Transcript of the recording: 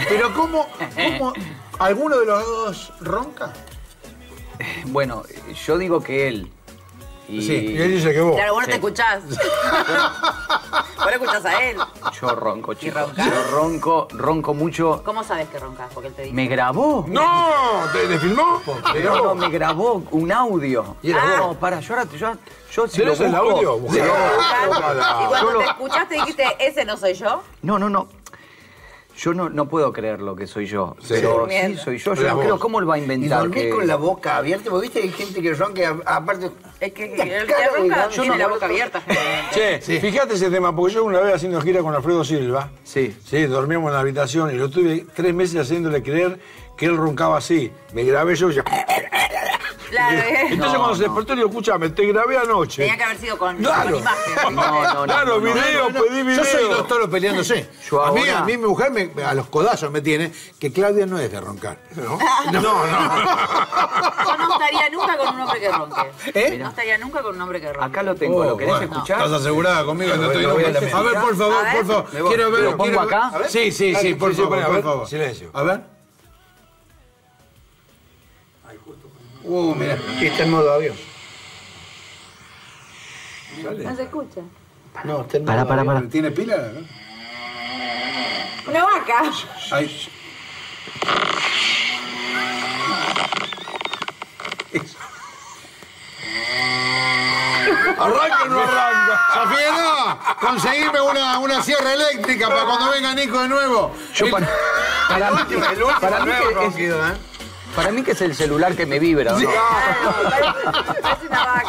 Pero ¿cómo alguno de los dos ronca? Bueno, yo digo que él. Y Sí, y él dice que vos. Claro, vos no te escuchás. Vos lo escuchás a él. yo ronco, chicos. roncás? Yo ronco mucho. ¿Cómo sabes que roncas? Porque él te dice. ¿Me grabó? ¡No! ¿Te filmó? No, me grabó un audio. Y era No, para, yo si lo ¿Tenés el busco- audio? Sí. Y cuando Yo te lo- escuchaste dijiste, ese no soy yo. No. Yo no puedo creer lo que soy yo. Sí. Pero sí, Durmiendo. soy yo. Yo Pero no vos. creo. ¿Cómo él va a Y inventar? dormís con la boca abierta, porque viste que hay gente que ronca, aparte... Es que Esta el cara que de ronca ganso, tiene la no, boca abierta. Che, fíjate ese tema, porque yo una vez haciendo gira con Alfredo Silva, Sí. sí, dormíamos en la habitación y lo tuve 3 meses haciéndole creer que él roncaba así. Me grabé yo y ya. Claro, Entonces cuando se despertó le digo, escúchame, te grabé anoche. tenía que haber sido con Claro. imagen. No. Claro, video, pedí video. Yo soy los toros peleándose. Yo a ahora- mí mi mujer a los codazos me tiene que Claudia no es de roncar. No. Yo no estaría nunca con un hombre que ronque. No estaría nunca con un hombre que ronque. Acá lo tengo. ¿Lo querés bueno, escuchar? ¿Estás asegurada conmigo? No estoy lo voy a loco. lamentar. A ver, por favor, A ver. por favor. Me voy. Quiero ver. ¿Lo pongo quiero ver. acá? A ver. Sí, por Sí, favor, a por ver, favor. silencio. A ver. Mira. Y está en modo avión. No se escucha. No, está en modo Para. avión. ¿Tiene pila? Una vaca. Ahí. ¿Arranca o no arranca? Sofía, conseguime una sierra eléctrica para cuando venga Nico de nuevo. Yo para mí que es el celular que me vibra, ¿o no? Parece una vaca.